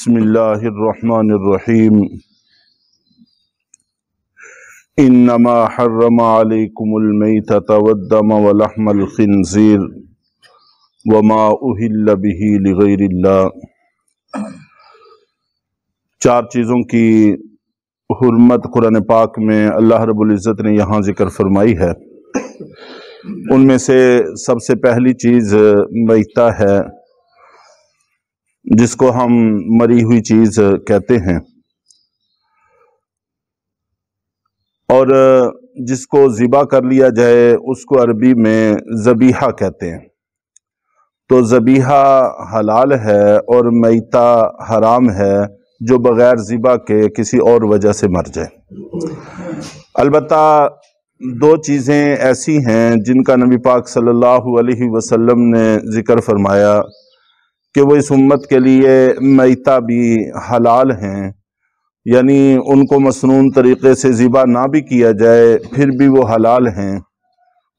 بسم اللہ الرحمن الرحیم انما حرم علیکم المیتۃ والدم ولحم الخنزیر وما اہل بہ لغیر اللہ۔ چار چیزوں کی حرمت قرآن پاک میں اللہ رب العزت نے یہاں ذکر فرمائی ہے۔ ان میں سے سب سے پہلی چیز میتہ ہے، جس کو ہم مری ہوئی چیز کہتے ہیں، اور جس کو ذبح کر لیا جائے اس کو عربی میں ذبیحہ کہتے ہیں۔ تو ذبیحہ حلال ہے اور میتہ حرام ہے جو بغیر ذبح کے کسی اور وجہ سے مر جائے۔ البتہ دو چیزیں ایسی ہیں جن کا نبی پاک صلی اللہ علیہ وسلم نے ذکر فرمایا کہ وہ اس امت کے لیے میتہ بھی حلال ہیں، یعنی ان کو مسنون طریقے سے ذبح نہ بھی کیا جائے پھر بھی وہ حلال ہیں۔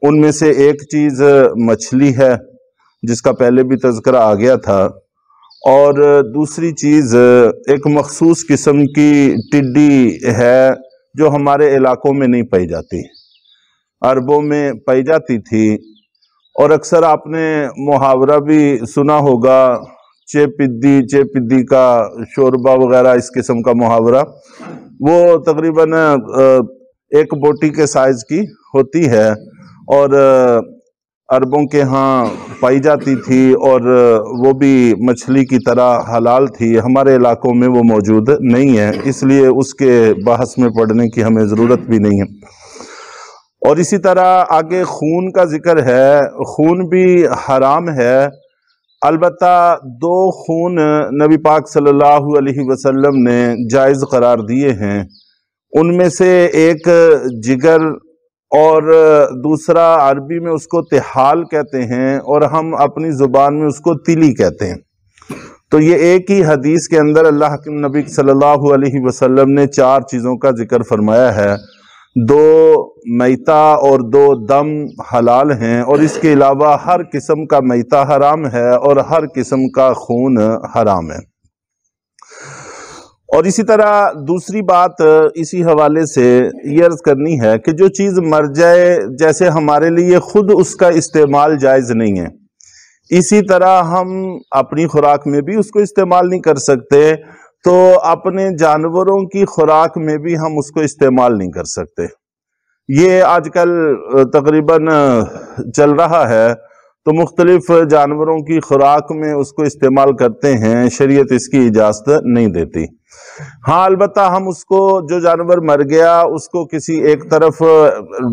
ان میں سے ایک چیز مچھلی ہے جس کا پہلے بھی تذکرہ آ گیا تھا، اور دوسری چیز ایک مخصوص قسم کی ٹڈی ہے جو ہمارے علاقوں میں نہیں پائی جاتی، عربوں میں پائی جاتی تھی، اور اکثر آپ نے محاورہ بھی سنا ہوگا، چے پدی کا شوربہ وغیرہ اس قسم کا محاورہ۔ وہ تقریباً ایک بوٹی کے سائز کی ہوتی ہے اور عربوں کے ہاں پائی جاتی تھی، اور وہ بھی مچھلی کی طرح حلال تھی۔ ہمارے علاقوں میں وہ موجود نہیں ہے، اس لیے اس کے بحث میں پڑھنے کی ہمیں ضرورت بھی نہیں ہے۔ اور اسی طرح آگے خون کا ذکر ہے، خون بھی حرام ہے، البتہ دو خون نبی پاک صلی اللہ علیہ وسلم نے جائز قرار دیے ہیں۔ ان میں سے ایک جگر اور دوسرا عربی میں اس کو تحال کہتے ہیں، اور ہم اپنی زبان میں اس کو تلی کہتے ہیں۔ تو یہ ایک ہی حدیث کے اندر اللہ کے نبی صلی اللہ علیہ وسلم نے چار چیزوں کا ذکر فرمایا ہے۔ دو میتہ اور دو دم حلال ہیں، اور اس کے علاوہ ہر قسم کا میتہ حرام ہے اور ہر قسم کا خون حرام ہے۔ اور اسی طرح دوسری بات اسی حوالے سے یہ عرض کرنی ہے کہ جو چیز مر جائے، جیسے ہمارے لیے خود اس کا استعمال جائز نہیں ہے، اسی طرح ہم اپنی خوراک میں بھی اس کو استعمال نہیں کر سکتے، تو اپنے جانوروں کی خوراک میں بھی ہم اس کو استعمال نہیں کر سکتے۔ یہ آج کل تقریباً چل رہا ہے، تو مختلف جانوروں کی خوراک میں اس کو استعمال کرتے ہیں، شریعت اس کی اجازت نہیں دیتی۔ ہاں البتہ ہم اس کو، جو جانور مر گیا اس کو کسی ایک طرف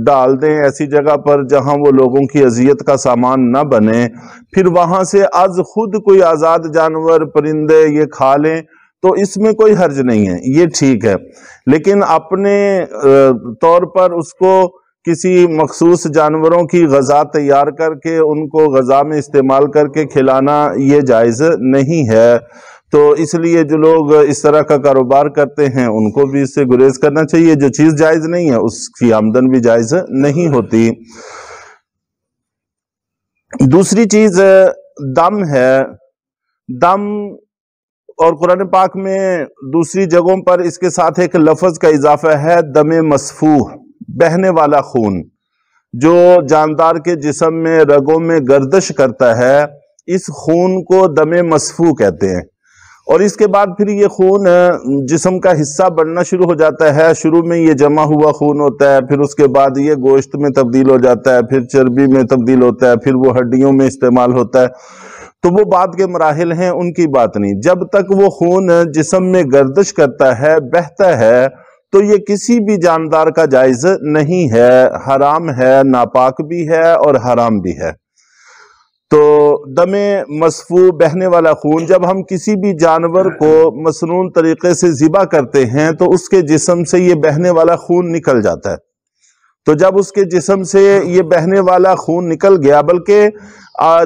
ڈال دیں، ایسی جگہ پر جہاں وہ لوگوں کی اذیت کا سامان نہ بنے، پھر وہاں سے از خود کوئی آزاد جانور پرندے یہ کھا لیں تو اس میں کوئی حرج نہیں ہے، یہ ٹھیک ہے۔ لیکن اپنے طور پر اس کو کسی مخصوص جانوروں کی غذا تیار کر کے ان کو غذا میں استعمال کر کے کھلانا یہ جائز نہیں ہے۔ تو اس لیے جو لوگ اس طرح کا کاروبار کرتے ہیں ان کو بھی اس سے گریز کرنا چاہیے۔ جو چیز جائز نہیں ہے اس کی آمدن بھی جائز نہیں ہوتی۔ دوسری چیز دم ہے۔ دم، اور قرآن پاک میں دوسری جگہوں پر اس کے ساتھ ایک لفظ کا اضافہ ہے، دم مسفوح، بہنے والا خون، جو جاندار کے جسم میں رگوں میں گردش کرتا ہے، اس خون کو دم مسفوح کہتے ہیں۔ اور اس کے بعد پھر یہ خون جسم کا حصہ بننا شروع ہو جاتا ہے۔ شروع میں یہ جمع ہوا خون ہوتا ہے، پھر اس کے بعد یہ گوشت میں تبدیل ہو جاتا ہے، پھر چربی میں تبدیل ہوتا ہے، پھر وہ ہڈیوں میں استعمال ہوتا ہے۔ تو وہ بعد کے مراحل ہیں، ان کی بات نہیں۔ جب تک وہ خون جسم میں گردش کرتا ہے، بہتا ہے، تو یہ کسی بھی جاندار کا جائز نہیں ہے، حرام ہے، ناپاک بھی ہے اور حرام بھی ہے۔ تو دم مسفوح، بہنے والا خون، جب ہم کسی بھی جانور کو مسنون طریقے سے ذبح کرتے ہیں تو اس کے جسم سے یہ بہنے والا خون نکل جاتا ہے۔ تو جب اس کے جسم سے یہ بہنے والا خون نکل گیا، بلکہ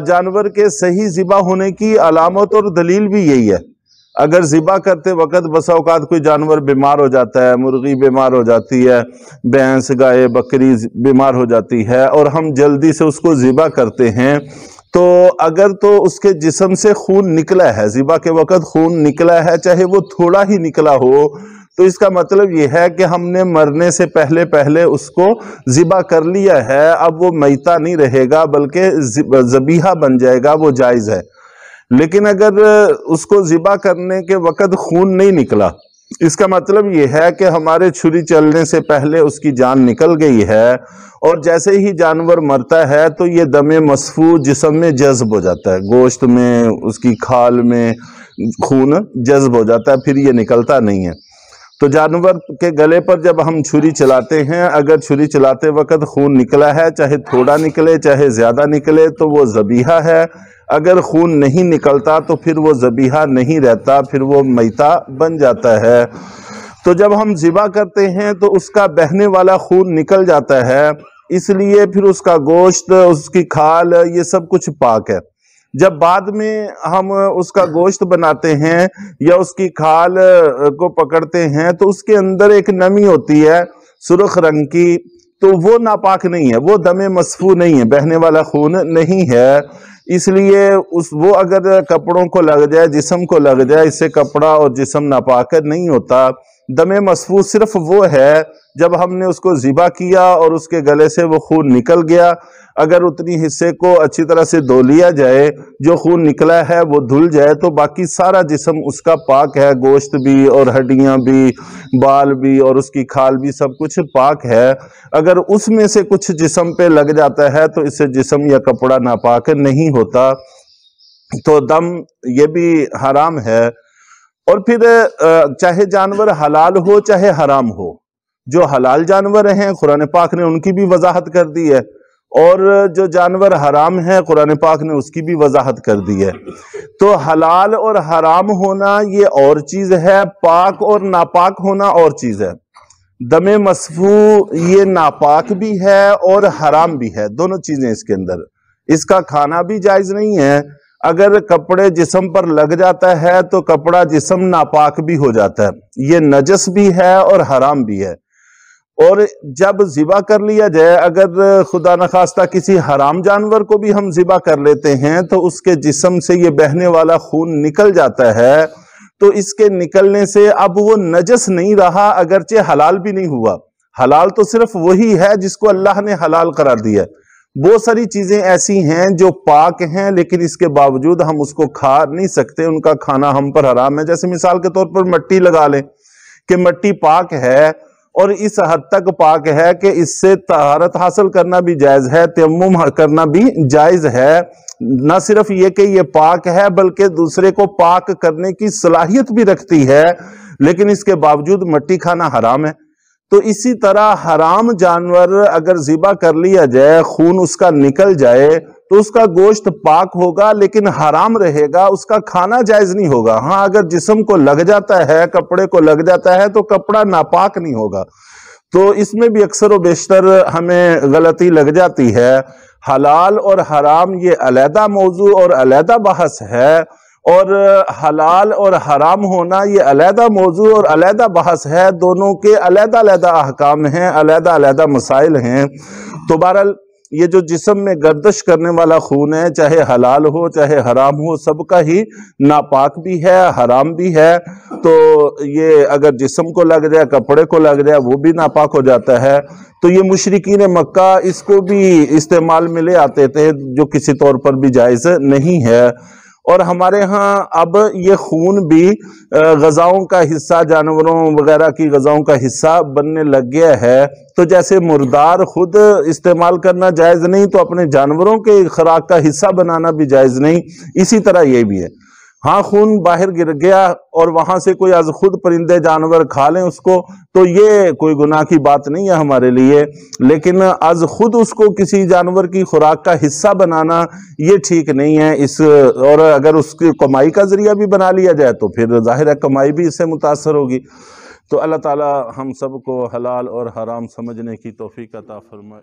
جانور کے صحیح ذبح ہونے کی علامت اور دلیل بھی یہی ہے۔ اگر ذبح کرتے وقت بسا اوقات کوئی جانور بیمار ہو جاتا ہے، مرغی بیمار ہو جاتی ہے، بھینس، گائے، بکری بیمار ہو جاتی ہے، اور ہم جلدی سے اس کو ذبح کرتے ہیں، تو اگر تو اس کے جسم سے خون نکلا ہے، ذبح کے وقت خون نکلا ہے، چاہے وہ تھوڑا ہی نکلا ہو، تو اس کا مطلب یہ ہے کہ ہم نے مرنے سے پہلے اس کو ذبح کر لیا ہے، اب وہ میتہ نہیں رہے گا بلکہ ذبیحہ بن جائے گا، وہ جائز ہے۔ لیکن اگر اس کو ذبح کرنے کے وقت خون نہیں نکلا، اس کا مطلب یہ ہے کہ ہمارے چھری چلنے سے پہلے اس کی جان نکل گئی ہے، اور جیسے ہی جانور مرتا ہے تو یہ دم مصفوح جسم میں جذب ہو جاتا ہے، گوشت میں، اس کی کھال میں خون جذب ہو جاتا ہے، پھر یہ نکلتا نہیں ہے۔ تو جانور کے گلے پر جب ہم چھری چلاتے ہیں، اگر چھری چلاتے وقت خون نکلا ہے، چاہے تھوڑا نکلے چاہے زیادہ نکلے، تو وہ ذبیحہ ہے۔ اگر خون نہیں نکلتا تو پھر وہ ذبیحہ نہیں رہتا، پھر وہ میتہ بن جاتا ہے۔ تو جب ہم ذبح کرتے ہیں تو اس کا بہنے والا خون نکل جاتا ہے، اس لیے پھر اس کا گوشت، اس کی کھال، یہ سب کچھ پاک ہے۔ جب بعد میں ہم اس کا گوشت بناتے ہیں یا اس کی کھال کو پکڑتے ہیں تو اس کے اندر ایک نمی ہوتی ہے سرخ رنگ کی، تو وہ ناپاک نہیں ہے، وہ دم مصفوح نہیں ہے، بہنے والا خون نہیں ہے۔ اس لیے وہ اگر کپڑوں کو لگ جائے، جسم کو لگ جائے، اس سے کپڑا اور جسم ناپاک نہیں ہوتا۔ دم مصفوح صرف وہ ہے جب ہم نے اس کو ذبح کیا اور اس کے گلے سے وہ خون نکل گیا، اگر اتنی حصے کو اچھی طرح سے دھو لیا جائے، جو خون نکلا ہے وہ دھل جائے، تو باقی سارا جسم اس کا پاک ہے، گوشت بھی اور ہڈیاں بھی، بال بھی اور اس کی کھال بھی، سب کچھ پاک ہے۔ اگر اس میں سے کچھ جسم پہ لگ جاتا ہے تو اس سے جسم یا کپڑا ناپاک نہیں ہوتا، تو دم یہ بھی حرام ہے۔ اور پھر چاہے جانور حلال ہو چاہے حرام ہو، جو حلال جانور ہیں قرآن پاک نے ان کی بھی وضاحت کر دی ہے، اور جو جانور حرام ہیں قرآن پاک نے اس کی بھی وضاحت کر دی ہے۔ تو حلال اور حرام ہونا یہ اور چیز ہے، پاک اور ناپاک ہونا اور چیز ہے۔ دم مصفوح یہ ناپاک بھی ہے اور حرام بھی ہے، دونوں چیزیں اس کے اندر۔ اس کا کھانا بھی جائز نہیں ہے۔ اگر کپڑے جسم پر لگ جاتا ہے تو کپڑا جسم ناپاک بھی ہو جاتا ہے، یہ نجس بھی ہے اور حرام بھی ہے۔ اور جب ذبح کر لیا جائے، اگر خدا نخواستہ کسی حرام جانور کو بھی ہم ذبح کر لیتے ہیں تو اس کے جسم سے یہ بہنے والا خون نکل جاتا ہے، تو اس کے نکلنے سے اب وہ نجس نہیں رہا، اگرچہ حلال بھی نہیں ہوا۔ حلال تو صرف وہی ہے جس کو اللہ نے حلال قرار دیا ہے۔ بہت ساری چیزیں ایسی ہیں جو پاک ہیں لیکن اس کے باوجود ہم اس کو کھا نہیں سکتے، ان کا کھانا ہم پر حرام ہے۔ جیسے مثال کے طور پر مٹی لگا لیں کہ مٹی پاک ہے اور اس حد تک پاک ہے کہ اس سے طہارت حاصل کرنا بھی جائز ہے، تیمم کرنا بھی جائز ہے۔ نہ صرف یہ کہ یہ پاک ہے بلکہ دوسرے کو پاک کرنے کی صلاحیت بھی رکھتی ہے، لیکن اس کے باوجود مٹی کھانا حرام ہے۔ تو اسی طرح حرام جانور اگر ذبح کر لیا جائے، خون اس کا نکل جائے تو اس کا گوشت پاک ہوگا لیکن حرام رہے گا، اس کا کھانا جائز نہیں ہوگا۔ ہاں اگر جسم کو لگ جاتا ہے، کپڑے کو لگ جاتا ہے تو کپڑا ناپاک نہیں ہوگا۔ تو اس میں بھی اکثر و بیشتر ہمیں غلطی لگ جاتی ہے۔ حلال اور حرام یہ علیحدہ موضوع اور علیحدہ بحث ہے، اور حلال اور حرام ہونا یہ علیحدہ موضوع اور علیحدہ بحث ہے، دونوں کے علیحدہ علیحدہ احکام ہیں، علیحدہ علیحدہ مسائل ہیں۔ تو بہرحال یہ جو جسم میں گردش کرنے والا خون ہے، چاہے حلال ہو چاہے حرام ہو، سب کا ہی ناپاک بھی ہے، حرام بھی ہے۔ تو یہ اگر جسم کو لگ جائے، کپڑے کو لگ جائے، وہ بھی ناپاک ہو جاتا ہے۔ تو یہ مشرکین مکہ اس کو بھی استعمال میں لے آتے تھے، جو کسی طور پر بھی جائز نہیں ہے۔ اور ہمارے ہاں اب یہ خون بھی غذاؤں کا حصہ، جانوروں وغیرہ کی غذاؤں کا حصہ بننے لگ گیا ہے۔ تو جیسے مردار خود استعمال کرنا جائز نہیں، تو اپنے جانوروں کے خوراک کا حصہ بنانا بھی جائز نہیں، اسی طرح یہ بھی ہے۔ ہاں خون باہر گر گیا اور وہاں سے کوئی از خود پرندے جانور کھا لیں اس کو، تو یہ کوئی گناہ کی بات نہیں ہے ہمارے لیے، لیکن از خود اس کو کسی جانور کی خوراک کا حصہ بنانا یہ ٹھیک نہیں ہے۔ اور اگر اس کی کمائی کا ذریعہ بھی بنا لیا جائے تو پھر ظاہر ہے کمائی بھی اس سے متاثر ہوگی۔ تو اللہ تعالی ہم سب کو حلال اور حرام سمجھنے کی توفیق عطا فرمائے۔